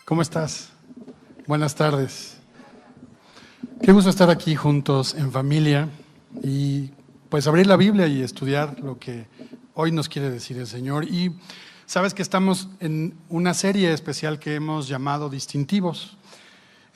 ¿Cómo estás? Buenas tardes. Qué gusto estar aquí juntos en familia y pues abrir la Biblia y estudiar lo que hoy nos quiere decir el Señor. Y sabes que estamos en una serie especial que hemos llamado Distintivos.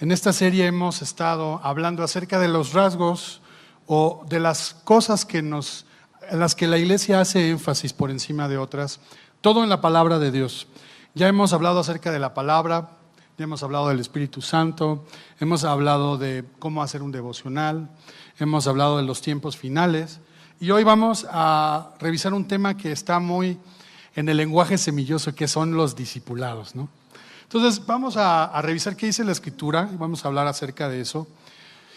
En esta serie hemos estado hablando acerca de los rasgos o de las cosas en las que la iglesia hace énfasis por encima de otras, todo en la palabra de Dios. Ya hemos hablado acerca de la palabra, ya hemos hablado del Espíritu Santo, hemos hablado de cómo hacer un devocional, hemos hablado de los tiempos finales y hoy vamos a revisar un tema que está muy en el lenguaje semilloso, que son los discipulados, ¿no? Entonces vamos a revisar qué dice la Escritura y vamos a hablar acerca de eso.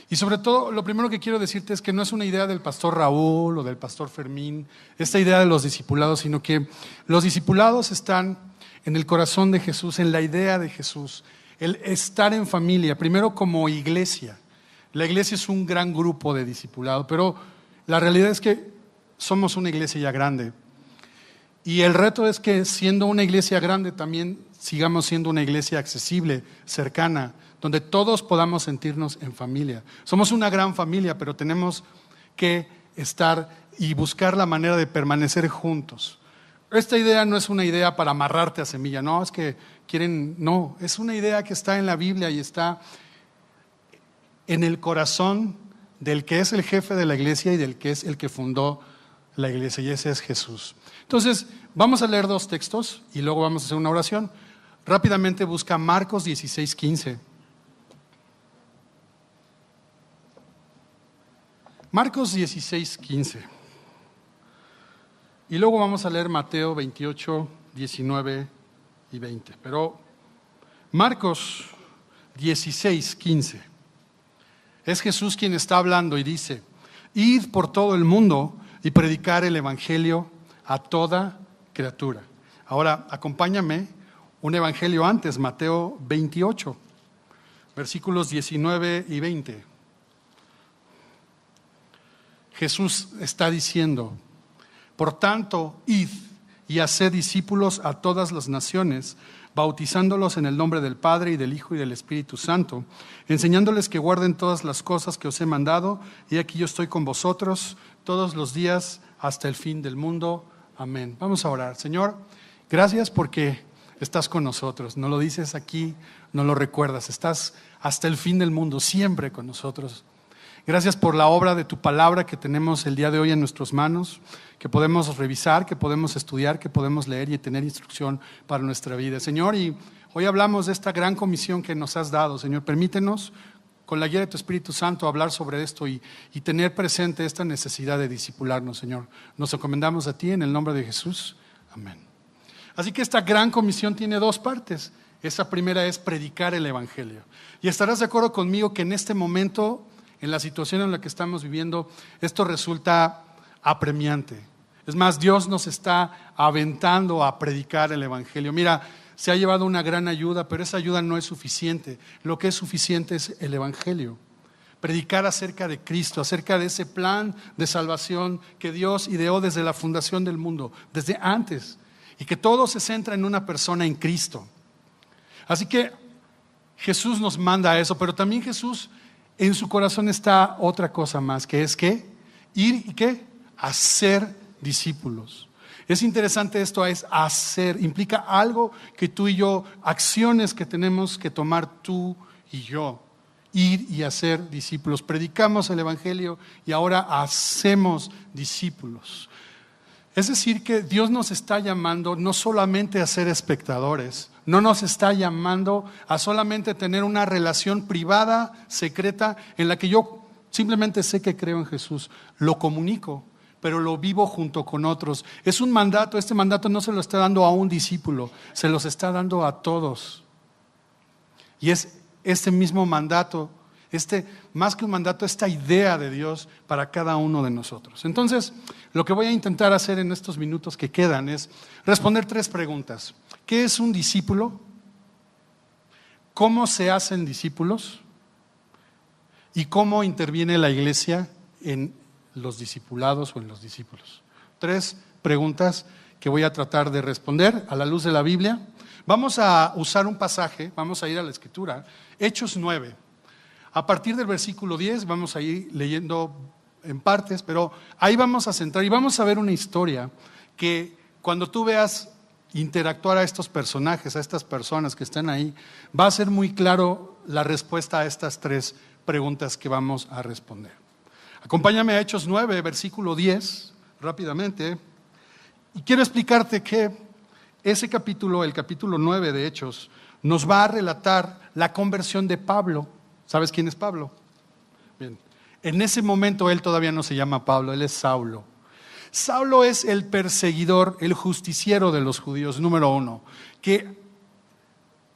Y sobre todo, lo primero que quiero decirte es que no es una idea del pastor Raúl o del pastor Fermín, esta idea de los discipulados, sino que los discipulados están en el corazón de Jesús, en la idea de Jesús, el estar en familia, primero como iglesia. La iglesia es un gran grupo de discipulados, pero la realidad es que somos una iglesia ya grande. Y el reto es que siendo una iglesia grande también sigamos siendo una iglesia accesible, cercana, donde todos podamos sentirnos en familia. Somos una gran familia, pero tenemos que estar y buscar la manera de permanecer juntos. Esta idea no es una idea para amarrarte a semilla, no, es que no, es una idea que está en la Biblia y está en el corazón del que es el jefe de la iglesia y del que es el que fundó la iglesia, y ese es Jesús. Entonces, vamos a leer dos textos y luego vamos a hacer una oración. Rápidamente busca Marcos 16:15. Marcos 16:15. Y luego vamos a leer Mateo 28, 19 y 20. Pero Marcos 16:15. Es Jesús quien está hablando y dice: id por todo el mundo y predicar el evangelio a toda criatura. Ahora, acompáñame un evangelio antes, Mateo 28, versículos 19 y 20. Jesús está diciendo: por tanto, id y haced discípulos a todas las naciones, bautizándolos en el nombre del Padre y del Hijo y del Espíritu Santo, enseñándoles que guarden todas las cosas que os he mandado, y aquí yo estoy con vosotros todos los días hasta el fin del mundo. Amén. Vamos a orar. Señor, gracias porque estás con nosotros. No lo dices aquí, no lo recuerdas. Estás hasta el fin del mundo, siempre con nosotros. Gracias por la obra de tu palabra que tenemos el día de hoy en nuestras manos, que podemos revisar, que podemos estudiar, que podemos leer y tener instrucción para nuestra vida. Señor, y hoy hablamos de esta gran comisión que nos has dado. Señor, permítenos, con la guía de tu Espíritu Santo, hablar sobre esto y tener presente esta necesidad de discipularnos, Señor. Nos encomendamos a ti en el nombre de Jesús. Amén. Así que esta gran comisión tiene dos partes. Esa primera es predicar el evangelio. Y estarás de acuerdo conmigo que en este momento, en la situación en la que estamos viviendo, esto resulta apremiante. Es más, Dios nos está aventando a predicar el evangelio. Mira, se ha llevado una gran ayuda, pero esa ayuda no es suficiente. Lo que es suficiente es el evangelio. Predicar acerca de Cristo, acerca de ese plan de salvación que Dios ideó desde la fundación del mundo, desde antes, y que todo se centra en una persona, en Cristo. Así que Jesús nos manda a eso, pero también Jesús, en su corazón está otra cosa más, que es que ir y qué, hacer discípulos. Es interesante esto, es hacer, implica algo que tú y yo, acciones que tenemos que tomar tú y yo, ir y hacer discípulos. Predicamos el evangelio y ahora hacemos discípulos. Es decir, que Dios nos está llamando no solamente a ser espectadores, no nos está llamando a solamente tener una relación privada, secreta, en la que yo simplemente sé que creo en Jesús, lo comunico, pero lo vivo junto con otros. Es un mandato, este mandato no se lo está dando a un discípulo, se los está dando a todos. Y es este mismo mandato, más que un mandato, esta idea de Dios para cada uno de nosotros. Entonces, lo que voy a intentar hacer en estos minutos que quedan es responder tres preguntas. ¿Qué es un discípulo? ¿Cómo se hacen discípulos? ¿Y cómo interviene la iglesia en los discipulados o en los discípulos? Tres preguntas que voy a tratar de responder a la luz de la Biblia. Vamos a usar un pasaje, vamos a ir a la Escritura, Hechos 9. A partir del versículo 10 vamos a ir leyendo en partes, pero ahí vamos a centrar y vamos a ver una historia que cuando tú veas interactuar a estos personajes, a estas personas que están ahí, va a ser muy claro la respuesta a estas tres preguntas que vamos a responder. Acompáñame a Hechos 9, versículo 10, rápidamente, y quiero explicarte que ese capítulo, el capítulo 9 de Hechos, nos va a relatar la conversión de Pablo. ¿Sabes quién es Pablo? Bien. En ese momento él todavía no se llama Pablo, él es Saulo. Saulo es el perseguidor, el justiciero de los judíos, número uno, que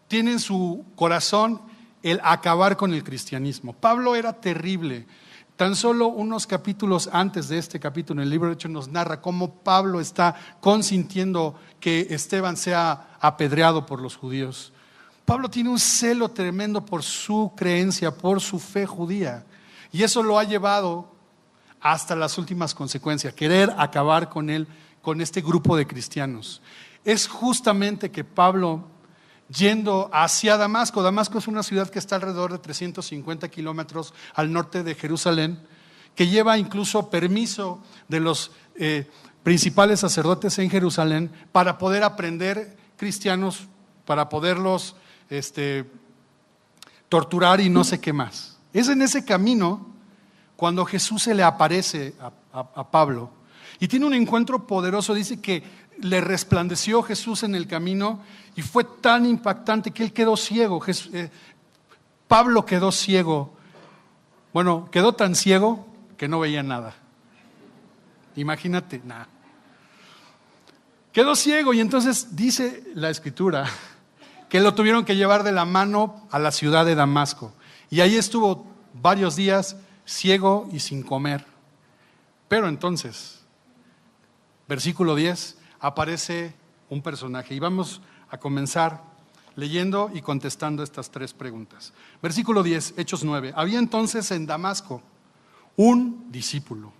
tiene en su corazón el acabar con el cristianismo. Pablo era terrible. Tan solo unos capítulos antes de este capítulo, en el libro de Hechos nos narra cómo Pablo está consintiendo que Esteban sea apedreado por los judíos. Pablo tiene un celo tremendo por su creencia, por su fe judía. Y eso lo ha llevado hasta las últimas consecuencias, querer acabar con él, con este grupo de cristianos. Es justamente que Pablo, yendo hacia Damasco, Damasco es una ciudad que está alrededor de 350 kilómetros al norte de Jerusalén, que lleva incluso permiso de los principales sacerdotes en Jerusalén para poder aprender cristianos, para poderlos torturar y no sé qué más. Es en ese camino cuando Jesús se le aparece a Pablo y tiene un encuentro poderoso. Dice que le resplandeció Jesús en el camino y fue tan impactante que él quedó ciego. Pablo quedó ciego. Bueno, quedó tan ciego que no veía nada. Imagínate, nada. Quedó ciego y entonces dice la Escritura que lo tuvieron que llevar de la mano a la ciudad de Damasco. Y ahí estuvo varios días ciego y sin comer. Pero entonces, versículo 10, aparece un personaje y vamos a comenzar leyendo y contestando estas tres preguntas. Versículo 10, Hechos 9. Había entonces en Damasco un discípulo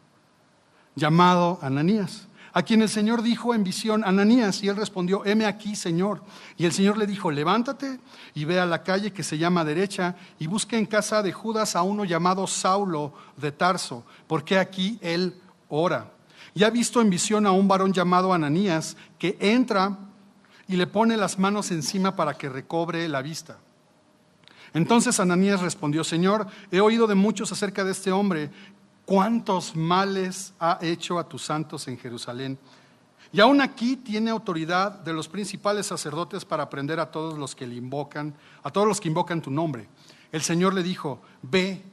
llamado Ananías, a quien el Señor dijo en visión: Ananías, y él respondió: heme aquí, Señor. Y el Señor le dijo: levántate y ve a la calle que se llama Derecha y busca en casa de Judas a uno llamado Saulo de Tarso, porque aquí él ora. Y ha visto en visión a un varón llamado Ananías, que entra y le pone las manos encima para que recobre la vista. Entonces Ananías respondió: Señor, he oído de muchos acerca de este hombre, cuántos males ha hecho a tus santos en Jerusalén. Y aún aquí tiene autoridad de los principales sacerdotes para prender a todos los que le invocan, a todos los que invocan tu nombre. El Señor le dijo: ve,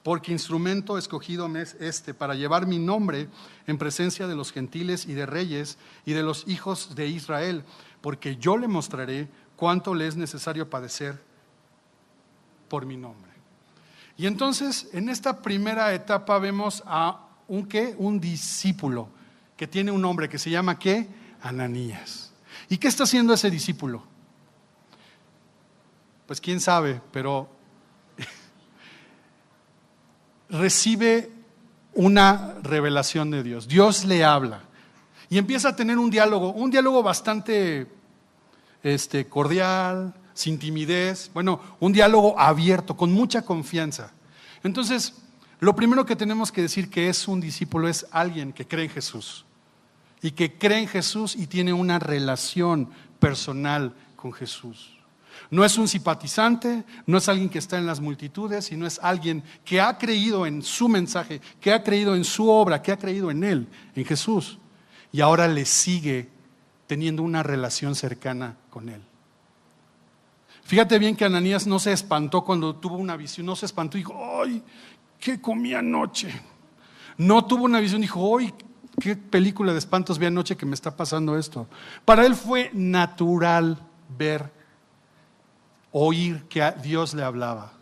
porque instrumento escogido me es este, para llevar mi nombre en presencia de los gentiles y de reyes y de los hijos de Israel, porque yo le mostraré cuánto le es necesario padecer por mi nombre. Y entonces, en esta primera etapa vemos a un discípulo que tiene un nombre que se llama ¿qué? Ananías. ¿Y qué está haciendo ese discípulo? Pues quién sabe, pero recibe una revelación de Dios. Dios le habla y empieza a tener un diálogo bastante cordial, sin timidez, un diálogo abierto, con mucha confianza. Entonces, lo primero que tenemos que decir que es un discípulo es alguien que cree en Jesús y que cree en Jesús y tiene una relación personal con Jesús. No es un simpatizante, no es alguien que está en las multitudes, sino es alguien que ha creído en su mensaje, que ha creído en su obra, que ha creído en Él, en Jesús, y ahora le sigue teniendo una relación cercana con Él. Fíjate bien que Ananías no se espantó cuando tuvo una visión, no se espantó y dijo: ¡ay! ¿Qué comí anoche? No tuvo una visión y dijo: ¡ay! ¿Qué película de espantos vi anoche que me está pasando esto? Para él fue natural ver, oír que a Dios le hablaba.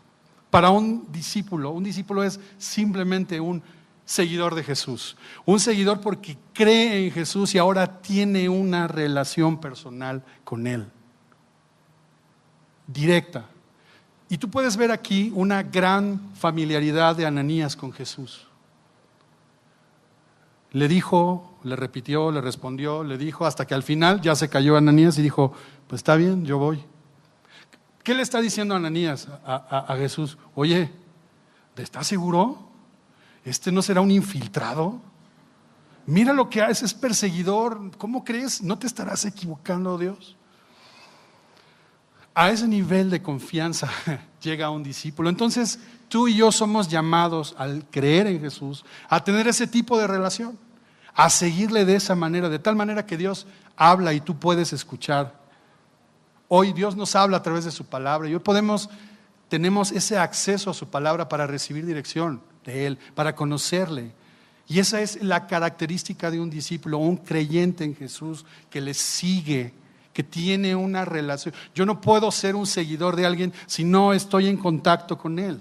Para un discípulo es simplemente un seguidor de Jesús. Un seguidor porque cree en Jesús y ahora tiene una relación personal con Él. Directa. Y tú puedes ver aquí una gran familiaridad de Ananías con Jesús. le dijo, le repitió, le respondió, le dijo, hasta que al final ya se cayó Ananías y dijo, pues está bien, yo voy. ¿Qué le está diciendo Ananías a Jesús? Oye, ¿estás seguro? ¿Este no será un infiltrado? Mira lo que hace, es perseguidor. ¿Cómo crees? ¿No te estarás equivocando, Dios? A ese nivel de confianza llega un discípulo. Entonces, tú y yo somos llamados al creer en Jesús, a tener ese tipo de relación, a seguirle de esa manera, de tal manera que Dios habla y tú puedes escuchar. Hoy Dios nos habla a través de su palabra y hoy tenemos ese acceso a su palabra para recibir dirección de Él, para conocerle. Y esa es la característica de un discípulo, un creyente en Jesús que le sigue, que tiene una relación. Yo no puedo ser un seguidor de alguien si no estoy en contacto con Él.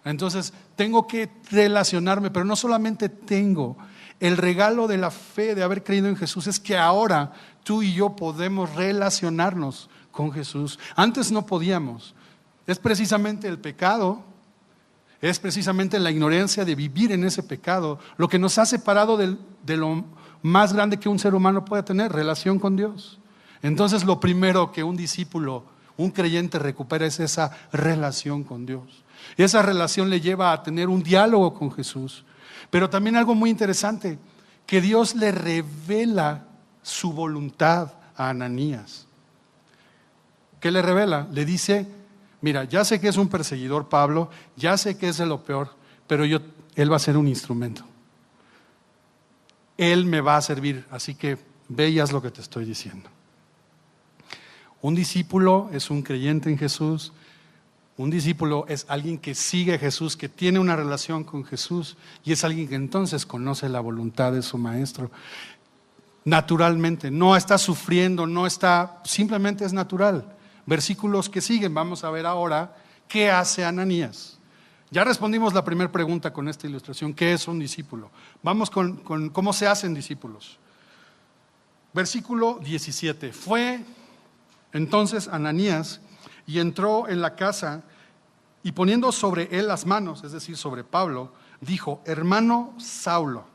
Entonces tengo que relacionarme, pero no solamente tengo. El regalo de la fe de haber creído en Jesús es que ahora tú y yo podemos relacionarnos con Jesús. Antes no podíamos. Es precisamente el pecado, es precisamente la ignorancia de vivir en ese pecado lo que nos ha separado de lo más grande que un ser humano puede tener, relación con Dios. Entonces lo primero que un discípulo, un creyente recupera es esa relación con Dios. Y esa relación le lleva a tener un diálogo con Jesús. Pero también algo muy interesante, que Dios le revela su voluntad a Ananías. ¿Qué le revela? Le dice, mira, ya sé que es un perseguidor Pablo, ya sé que es de lo peor, pero él va a ser un instrumento. Él me va a servir, así que ve y haz lo que te estoy diciendo. Un discípulo es un creyente en Jesús. Un discípulo es alguien que sigue a Jesús, que tiene una relación con Jesús y es alguien que entonces conoce la voluntad de su maestro. Naturalmente, no está sufriendo, simplemente es natural. Versículos que siguen, vamos a ver ahora qué hace Ananías. Ya respondimos la primera pregunta con esta ilustración, ¿qué es un discípulo? Vamos con cómo se hacen discípulos. Versículo 17, fue entonces Ananías y entró en la casa y poniendo sobre él las manos, es decir, sobre Pablo, dijo, hermano Saulo.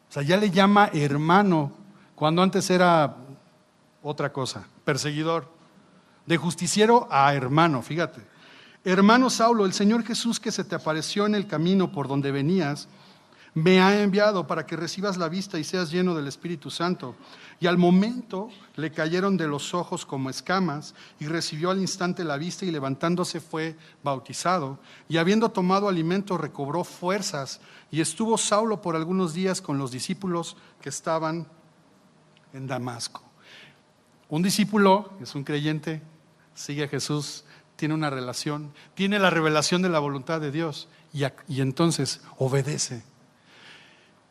O sea, ya le llama hermano, cuando antes era otra cosa, perseguidor. De justiciero a hermano, fíjate. Hermano Saulo, el Señor Jesús que se te apareció en el camino por donde venías, me ha enviado para que recibas la vista y seas lleno del Espíritu Santo. Y al momento le cayeron de los ojos como escamas y recibió al instante la vista y levantándose fue bautizado. Y habiendo tomado alimento recobró fuerzas y estuvo Saulo por algunos días con los discípulos que estaban en Damasco. Un discípulo es un creyente, sigue a Jesús, tiene una relación, tiene la revelación de la voluntad de Dios y entonces obedece.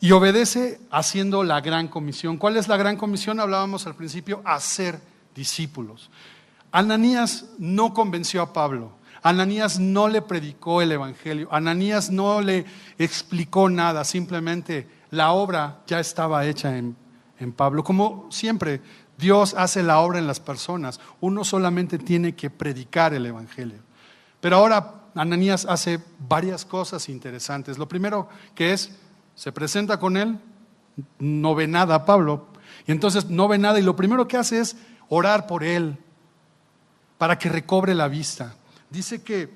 Y obedece haciendo la gran comisión. ¿Cuál es la gran comisión? Hablábamos al principio, hacer discípulos. Ananías no convenció a Pablo. Ananías no le predicó el evangelio. Ananías no le explicó nada. Simplemente la obra ya estaba hecha en Pablo. Como siempre, Dios hace la obra en las personas. Uno solamente tiene que predicar el evangelio. Pero ahora Ananías hace varias cosas interesantes. Lo primero que es, se presenta con él, no ve nada a Pablo, y entonces no ve nada, y lo primero que hace es orar por él, para que recobre la vista. Dice que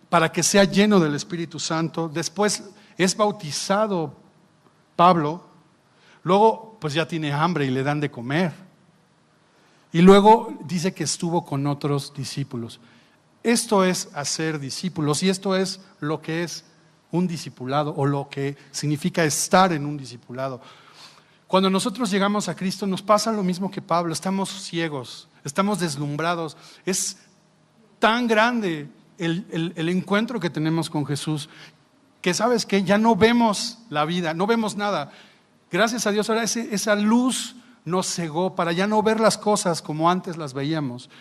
para que sea lleno del Espíritu Santo, después es bautizado Pablo, luego pues ya tiene hambre y le dan de comer, y luego dice que estuvo con otros discípulos. Esto es hacer discípulos, y esto es lo que es un discipulado o lo que significa estar en un discipulado. Cuando nosotros llegamos a Cristo nos pasa lo mismo que Pablo, estamos ciegos, estamos deslumbrados. Es tan grande el encuentro que tenemos con Jesús que sabes que ya no vemos la vida, no vemos nada. Gracias a Dios ahora esa luz nos cegó para ya no ver las cosas como antes las veíamos,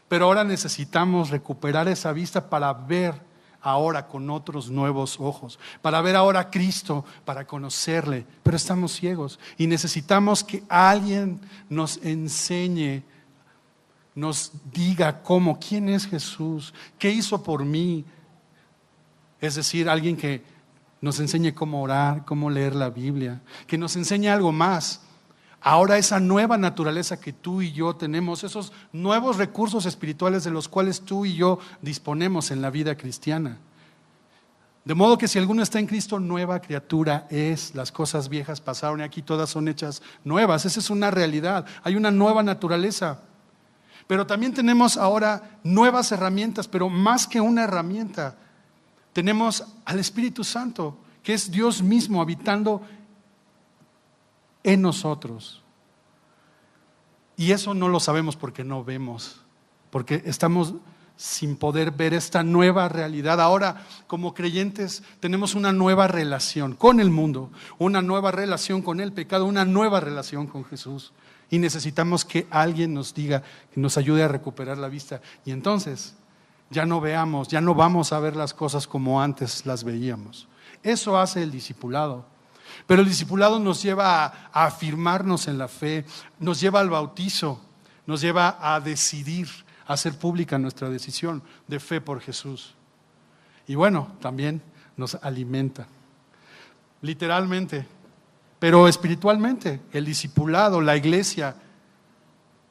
pero ahora necesitamos recuperar esa vista para ver ahora con otros nuevos ojos, para ver ahora a Cristo, para conocerle, pero estamos ciegos y necesitamos que alguien nos enseñe, nos diga quién es Jesús, qué hizo por mí. Es decir, alguien que nos enseñe cómo orar, cómo leer la Biblia, que nos enseñe algo más. Ahora esa nueva naturaleza que tú y yo tenemos, esos nuevos recursos espirituales de los cuales tú y yo disponemos en la vida cristiana. De modo que si alguno está en Cristo, nueva criatura es. Las cosas viejas pasaron y aquí todas son hechas nuevas. Esa es una realidad. Hay una nueva naturaleza. Pero también tenemos ahora nuevas herramientas, pero más que una herramienta, tenemos al Espíritu Santo, que es Dios mismo habitando en nosotros. Y eso no lo sabemos porque no vemos, porque estamos sin poder ver esta nueva realidad. Ahora, como creyentes, tenemos una nueva relación con el mundo, una nueva relación con el pecado, una nueva relación con Jesús. Y necesitamos que alguien nos diga, que nos ayude a recuperar la vista. Y entonces ya no veamos, ya no vamos a ver las cosas como antes las veíamos. Eso hace el discipulado. Pero el discipulado nos lleva a afirmarnos en la fe, nos lleva al bautizo, nos lleva a decidir, a hacer pública nuestra decisión de fe por Jesús. Y bueno, también nos alimenta, literalmente, pero espiritualmente. El discipulado, la iglesia,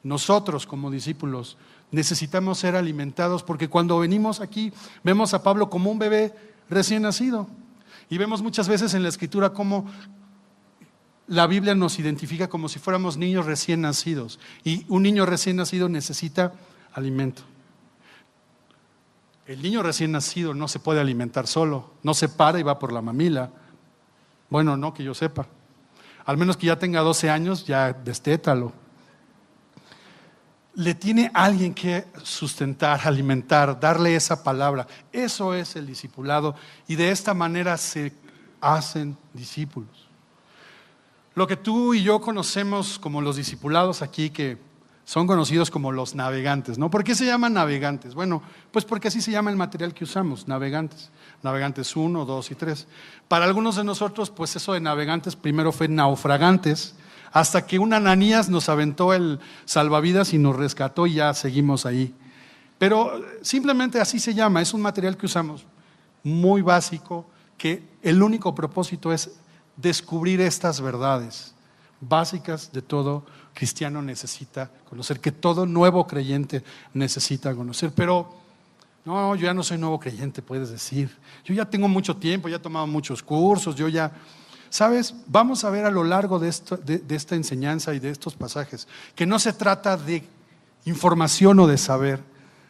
nosotros como discípulos necesitamos ser alimentados, porque cuando venimos aquí vemos a Pablo como un bebé recién nacido. Y vemos muchas veces en la Escritura cómo la Biblia nos identifica como si fuéramos niños recién nacidos. Y un niño recién nacido necesita alimento. El niño recién nacido no se puede alimentar solo, no se para y va por la mamila. Bueno, no que yo sepa. Al menos que ya tenga 12 años, ya destétalo. Le tiene alguien que sustentar, alimentar, darle esa palabra. Eso es el discipulado, y de esta manera se hacen discípulos. Lo que tú y yo conocemos como los discipulados aquí, que son conocidos como los navegantes, ¿no? ¿Por qué se llaman navegantes? Bueno, pues porque así se llama el material que usamos, navegantes. Navegantes 1, 2 y 3. Para algunos de nosotros, pues eso de navegantes primero fue naufragantes, hasta que un Ananías nos aventó el salvavidas y nos rescató y ya seguimos ahí. Pero simplemente así se llama, es un material que usamos muy básico, que el único propósito es descubrir estas verdades básicas de todo cristiano necesita conocer, que todo nuevo creyente necesita conocer. Pero no, yo ya no soy nuevo creyente, puedes decir. Yo ya tengo mucho tiempo, ya he tomado muchos cursos, yo ya... ¿Sabes? Vamos a ver a lo largo de esta enseñanza y de estos pasajes que no se trata de información o de saber,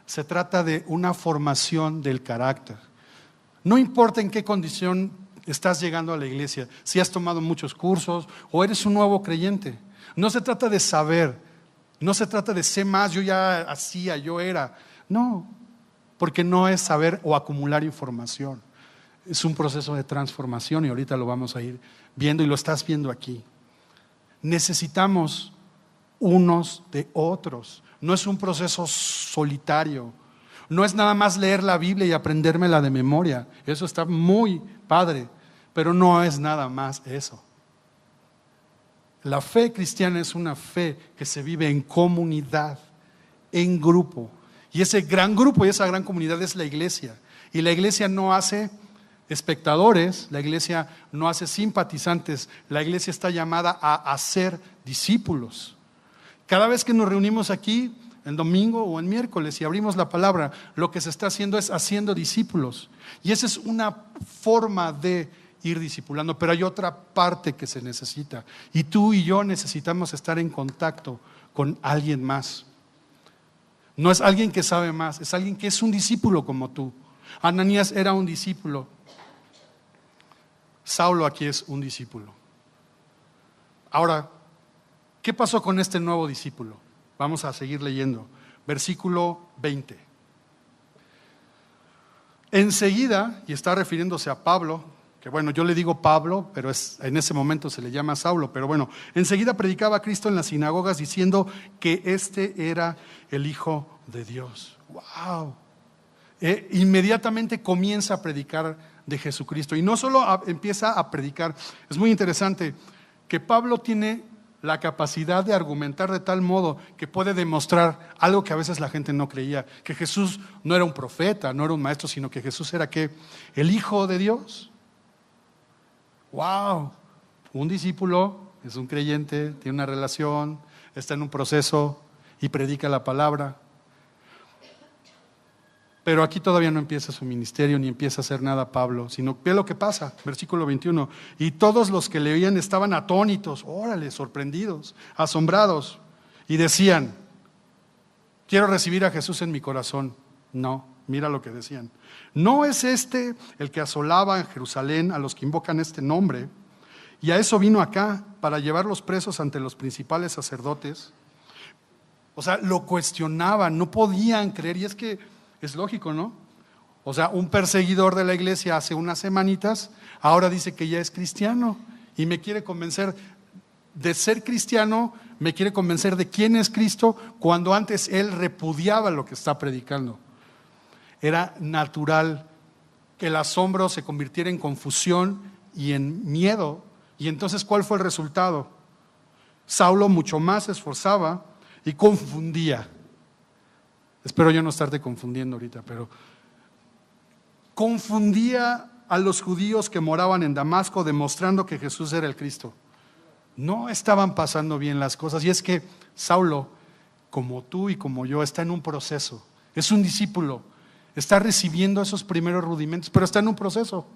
se trata de una formación del carácter. No importa en qué condición estás llegando a la iglesia, si has tomado muchos cursos o eres un nuevo creyente. No se trata de saber, no se trata de sé más, yo ya hacía, yo era. No, porque no es saber o acumular información. Es un proceso de transformación y ahorita lo vamos a ir viendo y lo estás viendo aquí. Necesitamos unos de otros. No es un proceso solitario. No es nada más leer la Biblia y aprendérmela de memoria. Eso está muy padre, pero no es nada más eso. La fe cristiana es una fe que se vive en comunidad, en grupo. Y ese gran grupo y esa gran comunidad es la iglesia. Y la iglesia no hace espectadores, la iglesia no hace simpatizantes, la iglesia está llamada a hacer discípulos. Cada vez que nos reunimos aquí, en domingo o en miércoles, y abrimos la palabra, lo que se está haciendo es haciendo discípulos. Y esa es una forma de ir discipulando, pero hay otra parte que se necesita. Y tú y yo necesitamos estar en contacto con alguien más. No es alguien que sabe más, es alguien que es un discípulo como tú. Ananías era un discípulo. Saulo aquí es un discípulo. Ahora, ¿qué pasó con este nuevo discípulo? Vamos a seguir leyendo. Versículo 20. Enseguida, y está refiriéndose a Pablo, que bueno, yo le digo Pablo, pero en ese momento se le llama Saulo, pero bueno, enseguida predicaba a Cristo en las sinagogas diciendo que este era el Hijo de Dios. ¡Wow! Inmediatamente comienza a predicar de Jesucristo. Y no solo empieza a predicar, es muy interesante que Pablo tiene la capacidad de argumentar de tal modo que puede demostrar algo que a veces la gente no creía, que Jesús no era un profeta, no era un maestro, sino que Jesús era ¿qué? El Hijo de Dios. ¡Wow! Un discípulo es un creyente, tiene una relación, está en un proceso y predica la palabra. Pero aquí todavía no empieza su ministerio ni empieza a hacer nada Pablo, sino ve lo que pasa, versículo 21. Y todos los que le oían estaban atónitos, órale, sorprendidos, asombrados, y decían: quiero recibir a Jesús en mi corazón. No, mira lo que decían. ¿No es este el que asolaba en Jerusalén a los que invocan este nombre? Y a eso vino acá, para llevarlos presos ante los principales sacerdotes. O sea, lo cuestionaban, no podían creer, y es que es lógico, ¿no? O sea, un perseguidor de la iglesia hace unas semanitas, ahora dice que ya es cristiano y me quiere convencer de ser cristiano, me quiere convencer de quién es Cristo, cuando antes él repudiaba lo que está predicando. Era natural que el asombro se convirtiera en confusión y en miedo. Y entonces, ¿cuál fue el resultado? Saulo mucho más se esforzaba y confundía. Espero yo no estarte confundiendo ahorita, pero confundía a los judíos que moraban en Damasco, demostrando que Jesús era el Cristo. No estaban pasando bien las cosas. Y es que Saulo, como tú y como yo, está en un proceso. Es un discípulo. Está recibiendo esos primeros rudimentos, pero está en un proceso.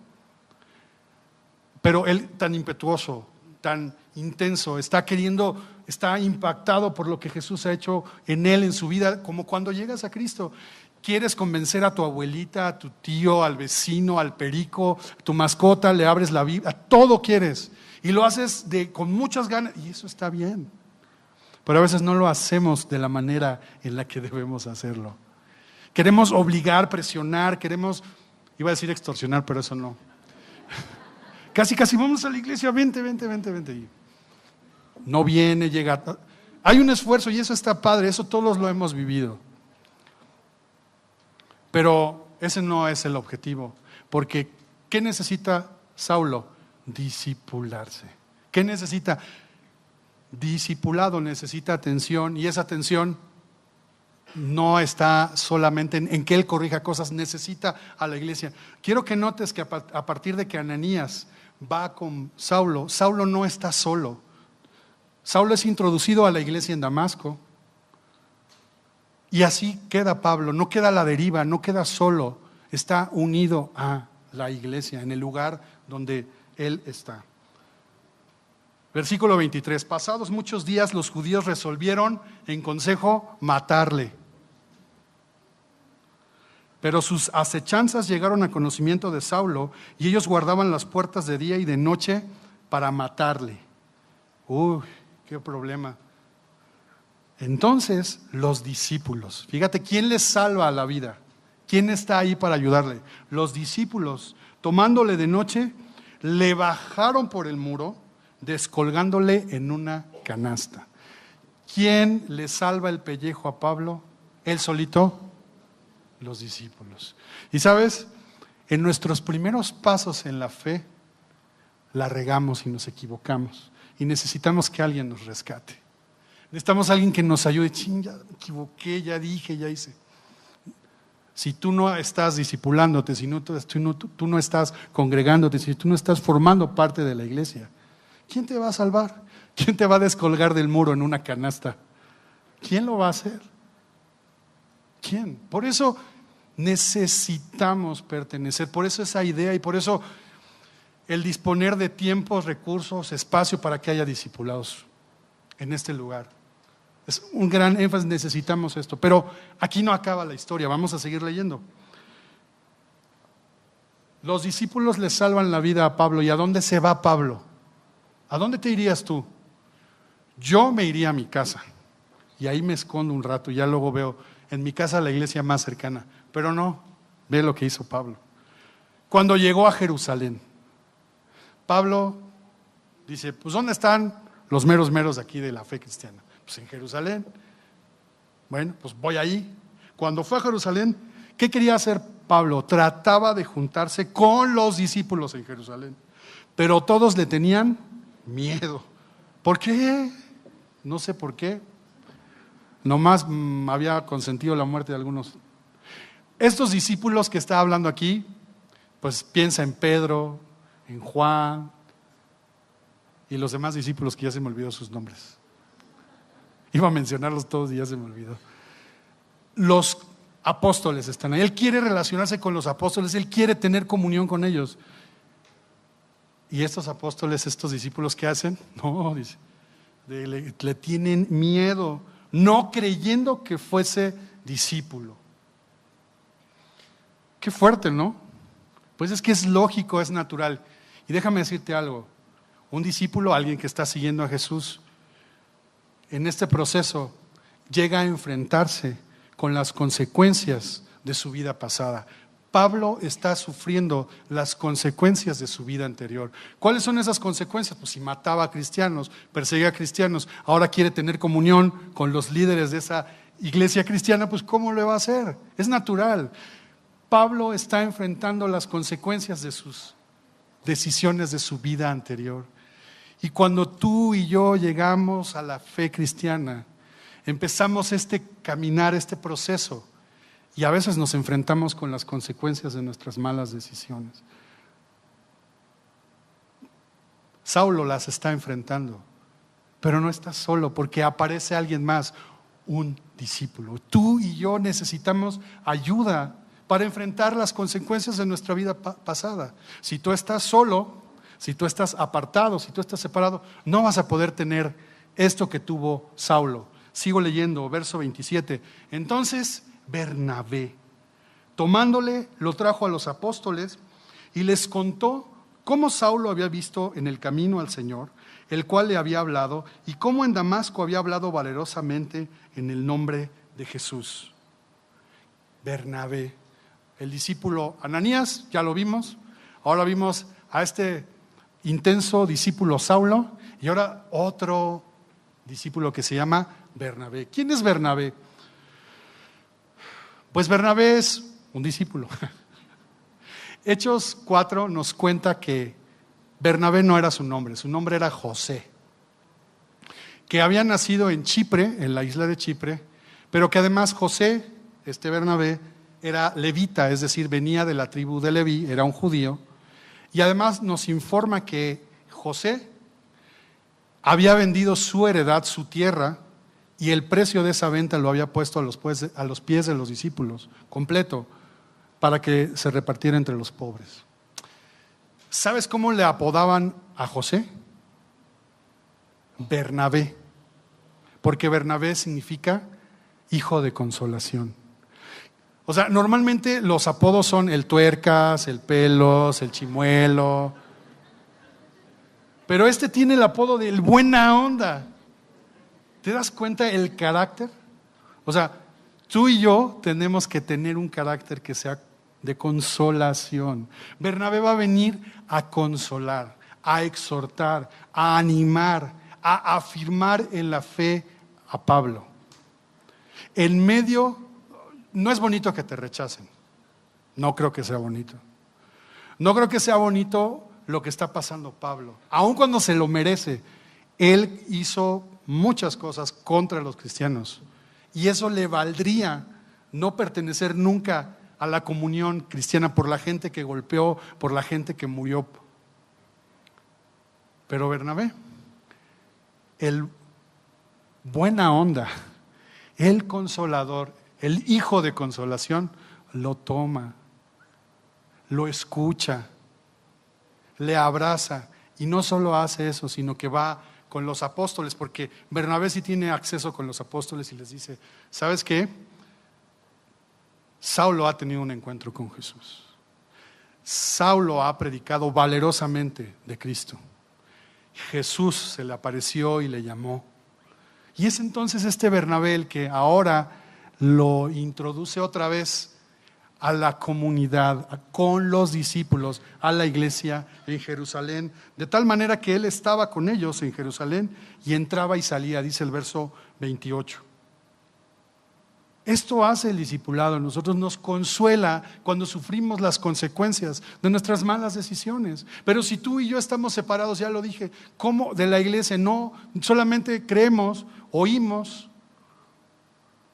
Pero él, tan impetuoso, tan intenso, está impactado por lo que Jesús ha hecho en él, en su vida, como cuando llegas a Cristo. Quieres convencer a tu abuelita, a tu tío, al vecino, al perico, a tu mascota, le abres la Biblia, a todo quieres. Y lo haces con muchas ganas, y eso está bien. Pero a veces no lo hacemos de la manera en la que debemos hacerlo. Queremos obligar, presionar, iba a decir extorsionar, pero eso no. Casi vamos a la iglesia, vente. Y no viene, llega. Hay un esfuerzo y eso está padre, eso todos lo hemos vivido. Pero ese no es el objetivo, porque ¿qué necesita Saulo? Discipularse. ¿Qué necesita? Discipulado, necesita atención, y esa atención no está solamente en que él corrija cosas, necesita a la iglesia. Quiero que notes que a partir de que Ananías va con Saulo, Saulo no está solo. Saulo es introducido a la iglesia en Damasco, y así queda Pablo, no queda a la deriva, no queda solo, está unido a la iglesia, en el lugar donde él está. Versículo 23, pasados muchos días los judíos resolvieron en consejo matarle. Pero sus acechanzas llegaron a conocimiento de Saulo y ellos guardaban las puertas de día y de noche para matarle. Uy, qué problema. Entonces los discípulos, fíjate, ¿quién les salva la vida? ¿Quién está ahí para ayudarle? Los discípulos, tomándole de noche, le bajaron por el muro, descolgándole en una canasta. ¿Quién le salva el pellejo a Pablo? ¿Él solito? Los discípulos. Y sabes, en nuestros primeros pasos en la fe, la regamos y nos equivocamos. Y necesitamos que alguien nos rescate. Necesitamos a alguien que nos ayude. Ya me equivoqué, ya dije, ya hice. Si tú no estás discipulándote, si tú no estás congregándote, si tú no estás formando parte de la iglesia, ¿quién te va a salvar? ¿Quién te va a descolgar del muro en una canasta? ¿Quién lo va a hacer? ¿Quién? Por eso necesitamos pertenecer, por eso esa idea y por eso el disponer de tiempos, recursos, espacio para que haya discipulados en este lugar. Es un gran énfasis, necesitamos esto. Pero aquí no acaba la historia, vamos a seguir leyendo. Los discípulos le salvan la vida a Pablo. ¿Y a dónde se va Pablo? ¿A dónde te irías tú? Yo me iría a mi casa y ahí me escondo un rato y ya luego veo en mi casa la iglesia más cercana. Pero no, ve lo que hizo Pablo. Cuando llegó a Jerusalén, Pablo dice, pues ¿dónde están los meros de aquí de la fe cristiana? Pues en Jerusalén. Bueno, pues voy ahí. Cuando fue a Jerusalén, ¿qué quería hacer Pablo? Trataba de juntarse con los discípulos en Jerusalén, pero todos le tenían miedo. ¿Por qué? No sé por qué. Nomás había consentido la muerte de algunos. Estos discípulos que está hablando aquí, pues piensa en Pedro, en Juan, Y los demás discípulos que ya se me olvidó sus nombres. Iba a mencionarlos todos y ya se me olvidó. Los apóstoles están ahí. Él quiere relacionarse con los apóstoles, él quiere tener comunión con ellos. ¿Y estos apóstoles, estos discípulos qué hacen? No, dice, le tienen miedo, no creyendo que fuese discípulo. Qué fuerte, ¿no? Pues es que es lógico, es natural. Y déjame decirte algo, un discípulo, alguien que está siguiendo a Jesús, en este proceso llega a enfrentarse con las consecuencias de su vida pasada. Pablo está sufriendo las consecuencias de su vida anterior. ¿Cuáles son esas consecuencias? Pues si mataba a cristianos, perseguía a cristianos, ahora quiere tener comunión con los líderes de esa iglesia cristiana, pues ¿cómo lo va a hacer? Es natural. Pablo está enfrentando las consecuencias de sus decisiones de su vida anterior. Y cuando tú y yo llegamos a la fe cristiana, empezamos este caminar, este proceso, y a veces nos enfrentamos con las consecuencias de nuestras malas decisiones. Saulo las está enfrentando, pero no está solo, porque aparece alguien más, un discípulo. Tú y yo necesitamos ayuda para enfrentar las consecuencias de nuestra vida pasada. Si tú estás solo, si tú estás apartado, si tú estás separado, no vas a poder tener esto que tuvo Saulo. Sigo leyendo, verso 27. Entonces Bernabé, tomándole, lo trajo a los apóstoles y les contó cómo Saulo había visto en el camino al Señor, el cual le había hablado, y cómo en Damasco había hablado valerosamente en el nombre de Jesús. Bernabé, el discípulo Ananías, ya lo vimos. Ahora vimos a este intenso discípulo Saulo y ahora otro discípulo que se llama Bernabé. ¿Quién es Bernabé? Pues Bernabé es un discípulo. Hechos 4 nos cuenta que Bernabé no era su nombre era José, que había nacido en Chipre, en la isla de Chipre, pero que además José, Bernabé, era levita, es decir, venía de la tribu de Leví, era un judío, y además nos informa que José había vendido su heredad, su tierra, y el precio de esa venta lo había puesto a los pies de los discípulos, completo, para que se repartiera entre los pobres. ¿Sabes cómo le apodaban a José? Bernabé, porque Bernabé significa hijo de consolación. O sea, normalmente los apodos son el tuercas, el pelos, el chimuelo, pero tiene el apodo del buena onda. ¿Te das cuenta el carácter? O sea, tú y yo tenemos que tener un carácter que sea de consolación. Bernabé va a venir a consolar, a exhortar, a animar, a afirmar en la fe a Pablo. En medio, no es bonito que te rechacen. No creo que sea bonito. No creo que sea bonito lo que está pasando Pablo. Aun cuando se lo merece, él hizo muchas cosas contra los cristianos. Y eso le valdría no pertenecer nunca a la comunión cristiana por la gente que golpeó, por la gente que murió. Pero Bernabé, el buena onda, el consolador, el hijo de consolación, lo toma, lo escucha, le abraza, y no solo hace eso, sino que va con los apóstoles, porque Bernabé sí tiene acceso con los apóstoles y les dice: ¿sabes qué? Saulo ha tenido un encuentro con Jesús. Saulo ha predicado valerosamente de Cristo. Jesús se le apareció y le llamó. Y es entonces Bernabé el que ahora lo introduce otra vez a la comunidad, con los discípulos, a la iglesia en Jerusalén, de tal manera que él estaba con ellos en Jerusalén y entraba y salía, dice el verso 28. Esto hace el discipulado, nosotros nos consuela cuando sufrimos las consecuencias de nuestras malas decisiones. Pero si tú y yo estamos separados, ya lo dije, ¿cómo? De la iglesia, no solamente creemos, oímos.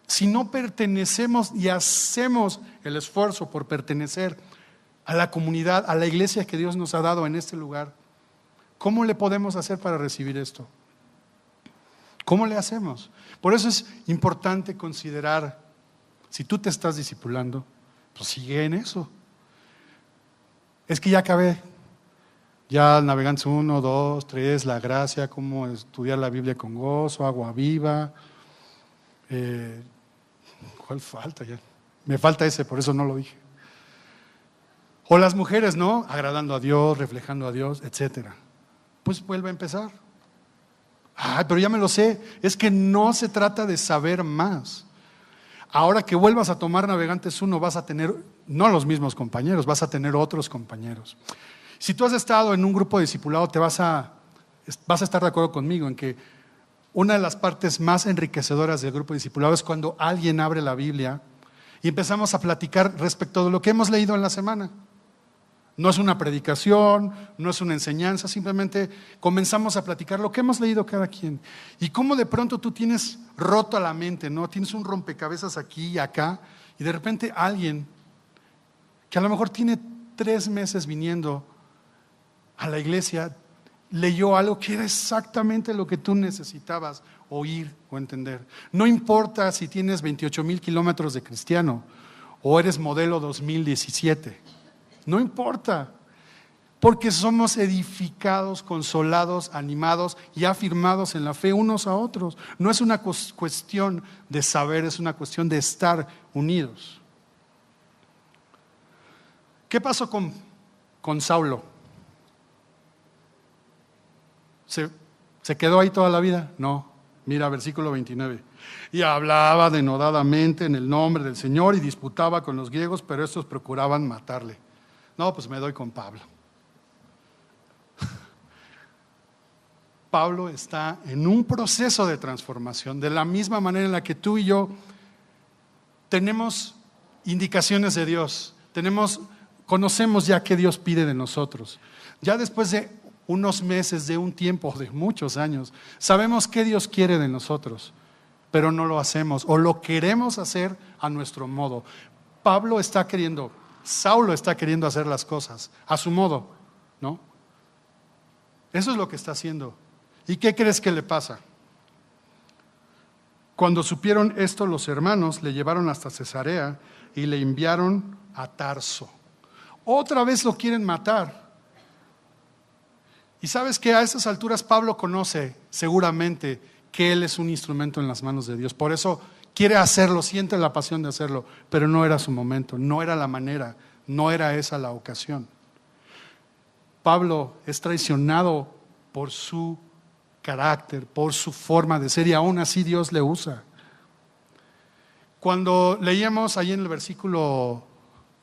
Si no pertenecemos y hacemos el esfuerzo por pertenecer a la comunidad, a la iglesia que Dios nos ha dado en este lugar, ¿Cómo le podemos hacer para recibir esto? ¿Cómo le hacemos? Por eso es importante considerar, si tú te estás discipulando, pues sigue en eso. Es que ya acabé. Ya Navegantes 1, 2, 3, la gracia, cómo estudiar la Biblia con gozo, agua viva. ¿Cuál falta ya? Me falta ese, por eso no lo dije. O las mujeres, ¿no? Agradando a Dios, reflejando a Dios, etcétera. Pues vuelve a empezar. Pero ya me lo sé. Es que no se trata de saber más. Ahora que vuelvas a tomar Navegantes 1, vas a tener, no los mismos compañeros, vas a tener otros compañeros. Si tú has estado en un grupo de discipulado, vas a estar de acuerdo conmigo en que una de las partes más enriquecedoras del grupo de discipulado es cuando alguien abre la Biblia y empezamos a platicar respecto de lo que hemos leído en la semana. No es una predicación, no es una enseñanza, simplemente comenzamos a platicar lo que hemos leído cada quien. Y cómo de pronto tú tienes roto a la mente, ¿no? Tienes un rompecabezas aquí y acá, y de repente alguien que a lo mejor tiene 3 meses viniendo a la iglesia, leyó algo que era exactamente lo que tú necesitabas oír o entender. No importa si tienes 28,000 kilómetros de cristiano o eres modelo 2017. No importa, porque somos edificados, consolados, animados y afirmados en la fe unos a otros. No es una cuestión de saber, es una cuestión de estar unidos. ¿Qué pasó con Saulo? ¿Se quedó ahí toda la vida? No. Mira, versículo 29. Y hablaba denodadamente en el nombre del Señor y disputaba con los griegos, pero estos procuraban matarle. No, pues me doy con Pablo. Pablo está en un proceso de transformación, de la misma manera en la que tú y yo tenemos indicaciones de Dios, conocemos ya qué Dios pide de nosotros. Ya después de unos meses, de un tiempo, de muchos años, sabemos qué Dios quiere de nosotros, pero no lo hacemos o lo queremos hacer a nuestro modo. Saulo está queriendo hacer las cosas a su modo, ¿no? Eso es lo que está haciendo. ¿Y qué crees que le pasa? Cuando supieron esto, los hermanos le llevaron hasta Cesarea y le enviaron a Tarso. Otra vez lo quieren matar. Y sabes que a estas alturas Pablo conoce seguramente que él es un instrumento en las manos de Dios. Por eso quiere hacerlo, siente la pasión de hacerlo, pero no era su momento, no era la manera, no era esa la ocasión. Pablo es traicionado por su carácter, por su forma de ser, y aún así Dios le usa. Cuando leíamos ahí en el versículo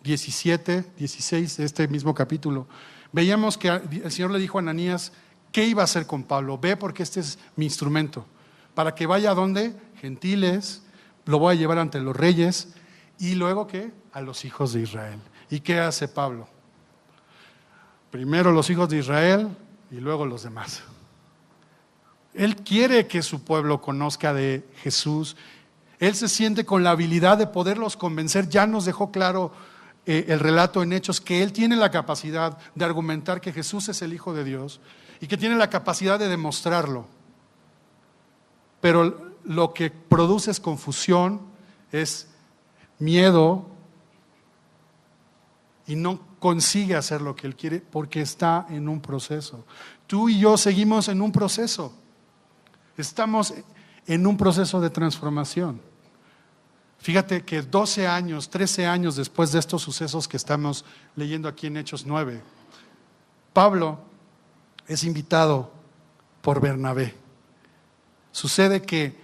17, 16 de este mismo capítulo, veíamos que el Señor le dijo a Ananías qué iba a hacer con Pablo. Ve, porque este es mi instrumento, para que vaya a donde, gentiles, lo voy a llevar ante los reyes, y luego ¿qué? A los hijos de Israel. ¿Y qué hace Pablo? Primero los hijos de Israel y luego los demás. Él quiere que su pueblo conozca de Jesús. Él se siente con la habilidad de poderlos convencer. Ya nos dejó claro el relato en Hechos que él tiene la capacidad de argumentar que Jesús es el Hijo de Dios y que tiene la capacidad de demostrarlo. Pero lo que produce es confusión, es miedo, y no consigue hacer lo que él quiere porque está en un proceso. Tú y yo seguimos en un proceso. Estamos en un proceso de transformación. Fíjate que 12 años, 13 años después de estos sucesos que estamos leyendo aquí en Hechos 9, Pablo es invitado por Bernabé. Sucede que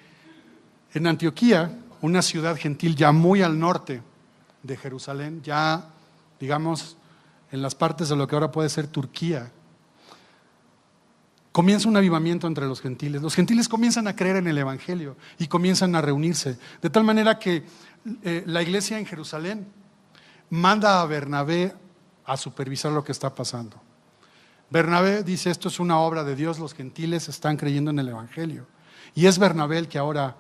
en Antioquía, una ciudad gentil ya muy al norte de Jerusalén, ya digamos en las partes de lo que ahora puede ser Turquía, comienza un avivamiento entre los gentiles. Los gentiles comienzan a creer en el Evangelio y comienzan a reunirse, de tal manera que la iglesia en Jerusalén manda a Bernabé a supervisar lo que está pasando. Bernabé dice: esto es una obra de Dios, los gentiles están creyendo en el Evangelio. Y es Bernabé el que ahora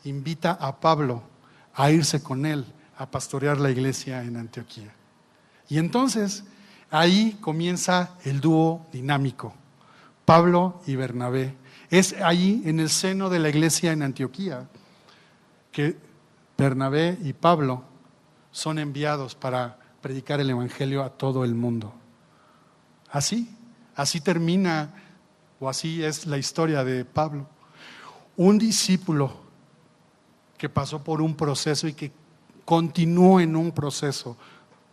invita a Pablo a irse con él a pastorear la iglesia en Antioquía. Y entonces ahí comienza el dúo dinámico, Pablo y Bernabé. Es ahí en el seno de la iglesia en Antioquía que Bernabé y Pablo son enviados para predicar el evangelio a todo el mundo. Así termina, o así es la historia de Pablo. Un discípulo que pasó por un proceso y que continuó en un proceso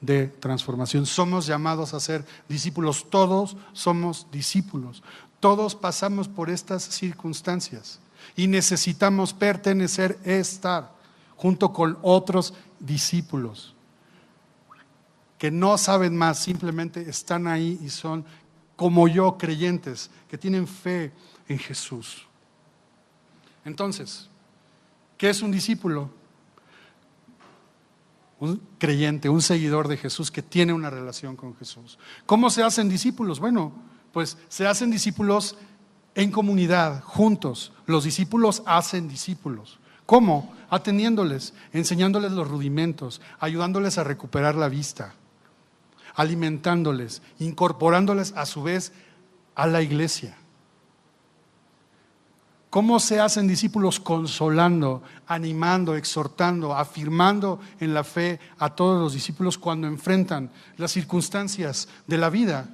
de transformación. Somos llamados a ser discípulos, todos somos discípulos, todos pasamos por estas circunstancias y necesitamos pertenecer, estar junto con otros discípulos que no saben más, simplemente están ahí y son como yo, creyentes, que tienen fe en Jesús. Entonces, ¿qué es un discípulo? Un creyente, un seguidor de Jesús que tiene una relación con Jesús. ¿Cómo se hacen discípulos? Bueno, pues se hacen discípulos en comunidad, juntos. Los discípulos hacen discípulos. ¿Cómo? Atendiéndoles, enseñándoles los rudimentos, ayudándoles a recuperar la vista, alimentándoles, incorporándoles a su vez a la iglesia. ¿Cómo se hacen discípulos? Consolando, animando, exhortando, afirmando en la fe a todos los discípulos cuando enfrentan las circunstancias de la vida.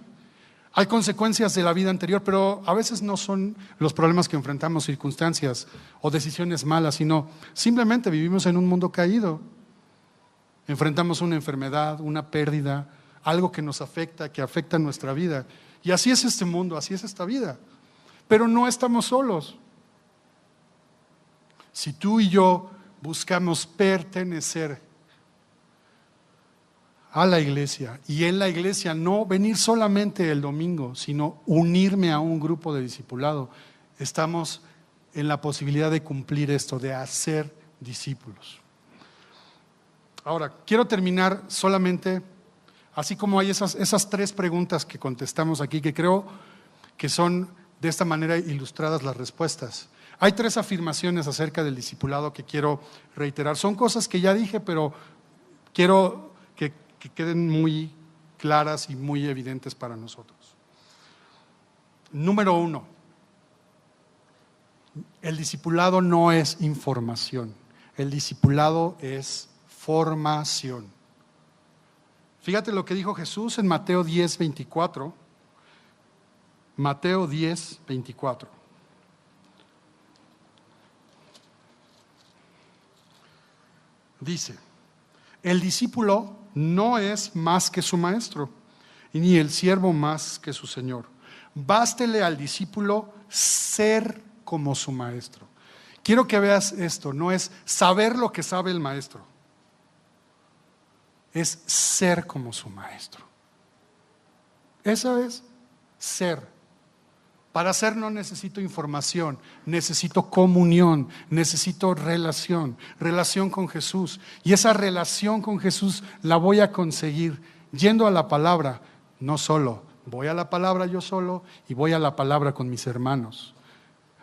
Hay consecuencias de la vida anterior, pero a veces no son los problemas que enfrentamos circunstancias o decisiones malas, sino simplemente vivimos en un mundo caído. Enfrentamos una enfermedad, una pérdida, algo que nos afecta, que afecta nuestra vida. Y así es este mundo, así es esta vida. Pero no estamos solos. Si tú y yo buscamos pertenecer a la iglesia y en la iglesia no venir solamente el domingo, sino unirme a un grupo de discipulado, estamos en la posibilidad de cumplir esto, de hacer discípulos. Ahora, quiero terminar solamente, así como hay esas 3 preguntas que contestamos aquí, que creo que son de esta manera ilustradas las respuestas. Hay 3 afirmaciones acerca del discipulado que quiero reiterar. Son cosas que ya dije, pero quiero que queden muy claras y muy evidentes para nosotros. Número 1, el discipulado no es información, el discipulado es formación. Fíjate lo que dijo Jesús en Mateo 10:24. Mateo 10:24. Dice: el discípulo no es más que su maestro, ni el siervo más que su señor. Bástele al discípulo ser como su maestro. Quiero que veas esto, no es saber lo que sabe el maestro, es ser como su maestro. Eso es ser. Para ser no necesito información, necesito comunión, necesito relación con Jesús. Y esa relación con Jesús la voy a conseguir yendo a la palabra, no solo. Voy a la palabra yo solo y voy a la palabra con mis hermanos.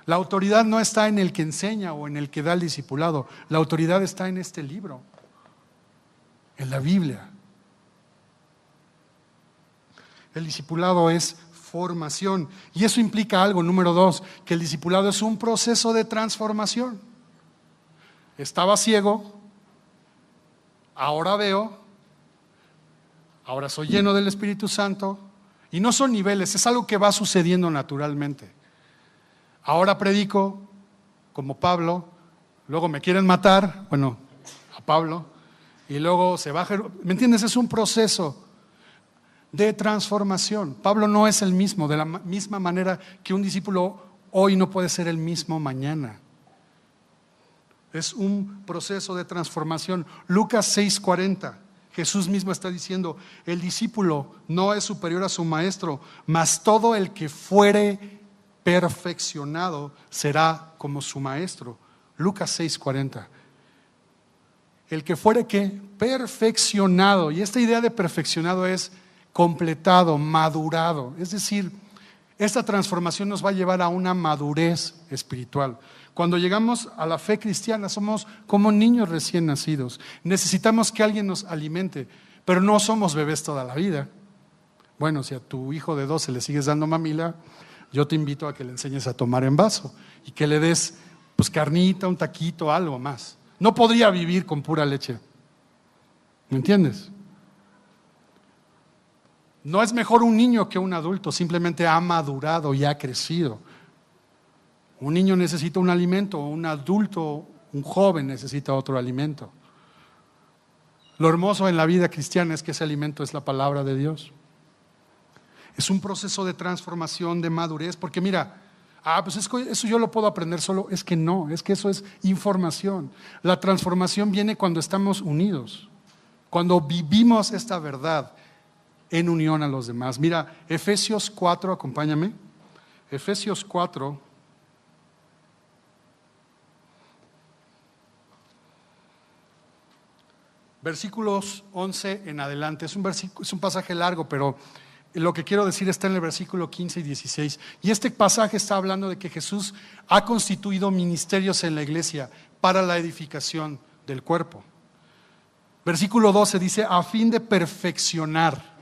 La autoridad no está en el que enseña o en el que da el discipulado. La autoridad está en este libro, en la Biblia. El discipulado es formación. Y eso implica algo, número 2, que el discipulado es un proceso de transformación. Estaba ciego, ahora veo, ahora soy lleno del Espíritu Santo, y no son niveles, es algo que va sucediendo naturalmente. Ahora predico como Pablo, luego me quieren matar, bueno, a Pablo, y luego se baja, ¿me entiendes? Es un proceso de transformación. Pablo no es el mismo, de la misma manera que un discípulo hoy no puede ser el mismo mañana. Es un proceso de transformación. Lucas 6:40, Jesús mismo está diciendo: el discípulo no es superior a su maestro, mas todo el que fuere perfeccionado será como su maestro. Lucas 6:40. El que fuere ¿qué? Perfeccionado. Y esta idea de perfeccionado es completado, madurado. Es decir, esta transformación nos va a llevar a una madurez espiritual. Cuando llegamos a la fe cristiana somos como niños recién nacidos. Necesitamos que alguien nos alimente, pero no somos bebés toda la vida. Bueno, si a tu hijo de 12 le sigues dando mamila, yo te invito a que le enseñes a tomar en vaso y que le des pues carnita, un taquito, algo más. No podría vivir con pura leche. ¿Me entiendes? No es mejor un niño que un adulto, simplemente ha madurado y ha crecido. Un niño necesita un alimento, un adulto, un joven necesita otro alimento. Lo hermoso en la vida cristiana es que ese alimento es la palabra de Dios. Es un proceso de transformación, de madurez, porque mira, pues eso yo lo puedo aprender solo. Es que no, es que eso es información. La transformación viene cuando estamos unidos, cuando vivimos esta verdad en unión a los demás. Mira, Efesios 4, acompáñame. Efesios 4. Versículos 11 en adelante. Es un pasaje largo, pero lo que quiero decir está en el versículo 15 y 16. Y este pasaje está hablando de que Jesús ha constituido ministerios en la iglesia para la edificación del cuerpo. Versículo 12 dice, a fin de perfeccionar.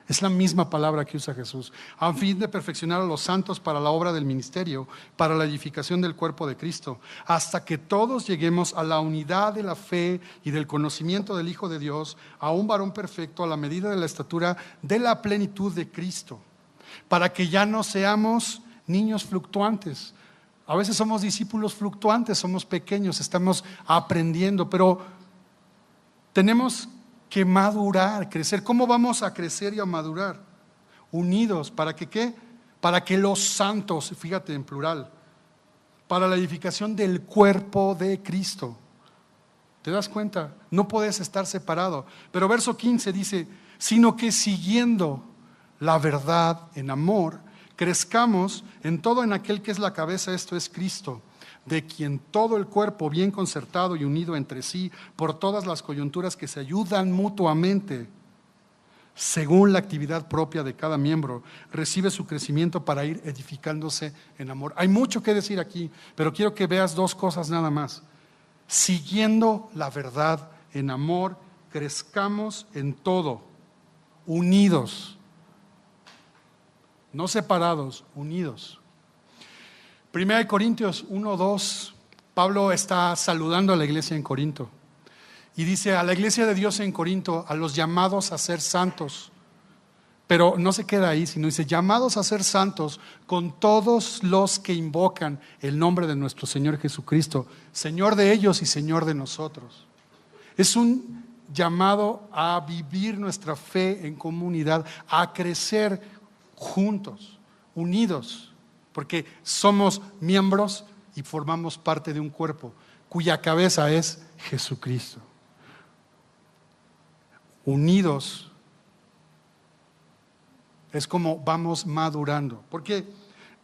Es la misma palabra que usa Jesús. A fin de perfeccionar a los santos para la obra del ministerio, para la edificación del cuerpo de Cristo, hasta que todos lleguemos a la unidad de la fe y del conocimiento del Hijo de Dios, a un varón perfecto, a la medida de la estatura de la plenitud de Cristo, para que ya no seamos niños fluctuantes. A veces somos discípulos fluctuantes, somos pequeños, estamos aprendiendo, pero tenemos que madurar, crecer. ¿Cómo vamos a crecer y a madurar? Unidos. ¿Para que qué? Para que los santos, fíjate en plural, para la edificación del cuerpo de Cristo. ¿Te das cuenta? No puedes estar separado. Pero verso 15 dice, sino que siguiendo la verdad en amor, crezcamos en todo en aquel que es la cabeza, esto es Cristo, de quien todo el cuerpo bien concertado y unido entre sí por todas las coyunturas que se ayudan mutuamente, según la actividad propia de cada miembro, recibe su crecimiento para ir edificándose en amor. Hay mucho que decir aquí, pero quiero que veas dos cosas nada más. Siguiendo la verdad en amor, crezcamos en todo, unidos, no separados, unidos. 1 Corintios 1:2, Pablo está saludando a la iglesia en Corinto y dice a la iglesia de Dios en Corinto, a los llamados a ser santos, pero no se queda ahí, sino dice llamados a ser santos con todos los que invocan el nombre de nuestro Señor Jesucristo, Señor de ellos y Señor de nosotros. Es un llamado a vivir nuestra fe en comunidad, a crecer juntos, unidos, porque somos miembros y formamos parte de un cuerpo cuya cabeza es Jesucristo. Unidos es como vamos madurando, porque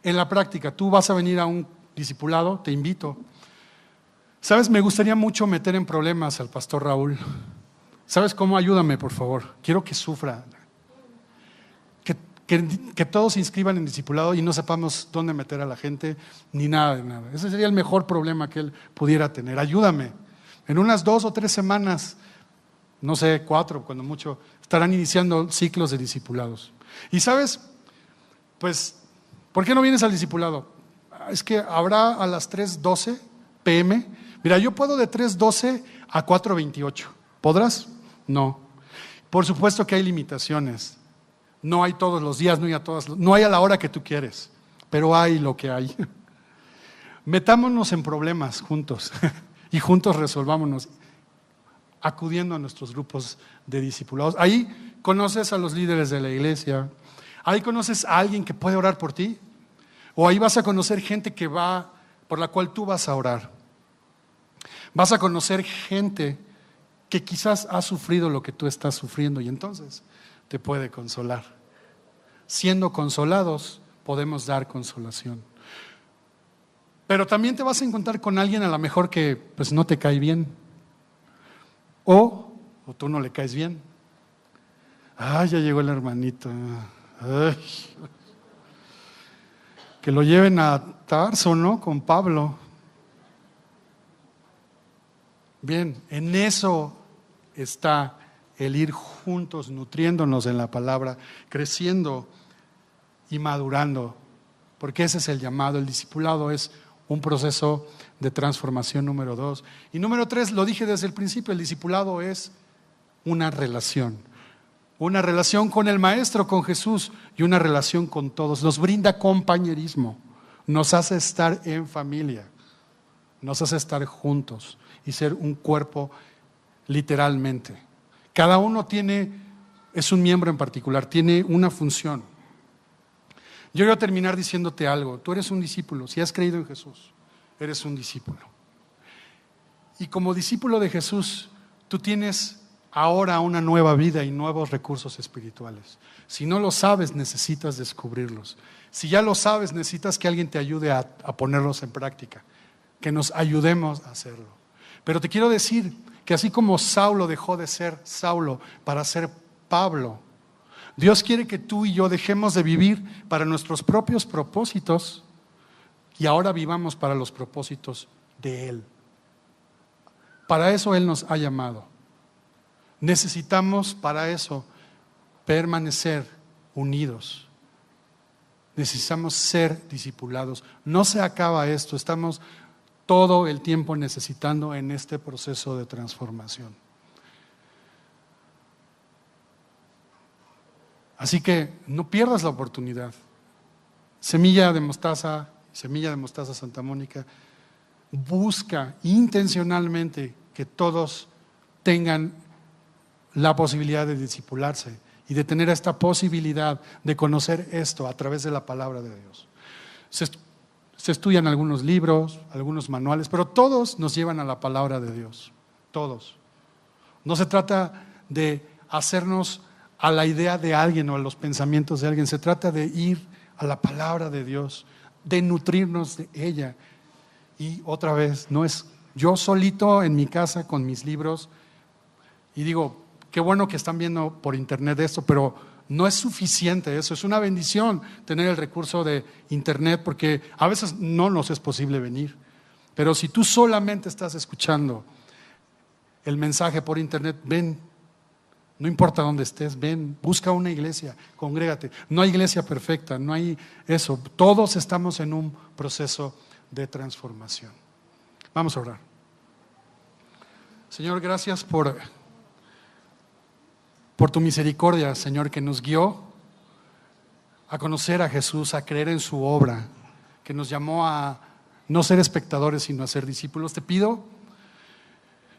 en la práctica tú vas a venir a un discipulado, te invito. ¿Sabes? Me gustaría mucho meter en problemas al pastor Raúl. ¿Sabes cómo? Ayúdame, por favor. Quiero que sufra. Que todos se inscriban en discipulado y no sepamos dónde meter a la gente, ni nada de nada. Ese sería el mejor problema que él pudiera tener. Ayúdame. En unas 2 o 3 semanas, no sé, 4, cuando mucho, estarán iniciando ciclos de discipulados. Y ¿sabes? Pues, ¿por qué no vienes al discipulado? Es que habrá a las 3:12 p.m. Mira, yo puedo de 3:12 a 4:28. ¿Podrás? No. Por supuesto que hay limitaciones. No hay todos los días, no hay a la hora que tú quieres, pero hay lo que hay. Metámonos en problemas juntos y juntos resolvámonos, acudiendo a nuestros grupos de discipulados. Ahí conoces a los líderes de la iglesia, ahí conoces a alguien que puede orar por ti, o ahí vas a conocer gente por la cual tú vas a orar. Vas a conocer gente que quizás ha sufrido lo que tú estás sufriendo y entonces te puede consolar. Siendo consolados, podemos dar consolación. Pero también te vas a encontrar con alguien a lo mejor que pues no te cae bien. O tú no le caes bien. Ya llegó el hermanito. Que lo lleven a Tarso, ¿no? Con Pablo. Bien, en eso está el ir juntos, nutriéndonos en la palabra, creciendo y madurando porque ese es el llamado. El discipulado es un proceso de transformación, número 2. Y número 3, lo dije desde el principio, el discipulado es una relación con el Maestro, con Jesús, y una relación con todos. Nos brinda compañerismo, nos hace estar en familia, nos hace estar juntos y ser un cuerpo literalmente. Cada uno es un miembro en particular, tiene una función. Yo quiero terminar diciéndote algo. Tú eres un discípulo, si has creído en Jesús, eres un discípulo. Y como discípulo de Jesús, tú tienes ahora una nueva vida y nuevos recursos espirituales. Si no lo sabes, necesitas descubrirlos. Si ya lo sabes, necesitas que alguien te ayude a ponerlos en práctica, que nos ayudemos a hacerlo. Pero te quiero decir que así como Saulo dejó de ser Saulo para ser Pablo, Dios quiere que tú y yo dejemos de vivir para nuestros propios propósitos y ahora vivamos para los propósitos de Él. Para eso Él nos ha llamado. Necesitamos para eso permanecer unidos. Necesitamos ser discipulados. No se acaba esto, estamos todo el tiempo necesitando en este proceso de transformación. Así que no pierdas la oportunidad. Semilla de Mostaza Santa Mónica, busca intencionalmente que todos tengan la posibilidad de discipularse y de tener esta posibilidad de conocer esto a través de la palabra de Dios. Se estudian algunos libros, algunos manuales, pero todos nos llevan a la palabra de Dios, todos. No se trata de hacernos a la idea de alguien o a los pensamientos de alguien, se trata de ir a la palabra de Dios, de nutrirnos de ella. Y otra vez, no es yo solito en mi casa con mis libros y digo, qué bueno que están viendo por internet esto, pero no es suficiente eso, es una bendición tener el recurso de internet porque a veces no nos es posible venir, pero si tú solamente estás escuchando el mensaje por internet, ven, no importa dónde estés, ven, busca una iglesia, congrégate. No hay iglesia perfecta, no hay eso, todos estamos en un proceso de transformación. Vamos a orar. Señor, gracias por tu misericordia, Señor, que nos guió a conocer a Jesús, a creer en su obra, que nos llamó a no ser espectadores, sino a ser discípulos. Te pido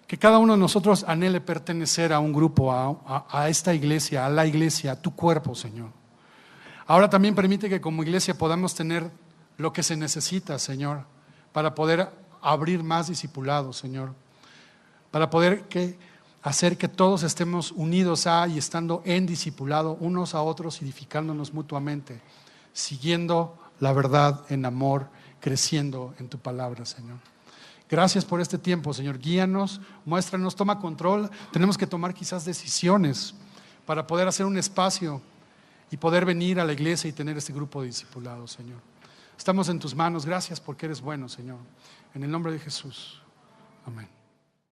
que cada uno de nosotros anhele pertenecer a un grupo, a esta iglesia, a la iglesia, a tu cuerpo, Señor. Ahora también permite que como iglesia podamos tener lo que se necesita, Señor, para poder abrir más discipulados, Señor, para poder hacer que todos estemos unidos y estando en discipulado unos a otros, edificándonos mutuamente, siguiendo la verdad en amor, creciendo en tu palabra, Señor. Gracias por este tiempo, Señor. Guíanos, muéstranos, toma control. Tenemos que tomar quizás decisiones para poder hacer un espacio y poder venir a la iglesia y tener este grupo de discipulados, Señor. Estamos en tus manos. Gracias porque eres bueno, Señor. En el nombre de Jesús. Amén.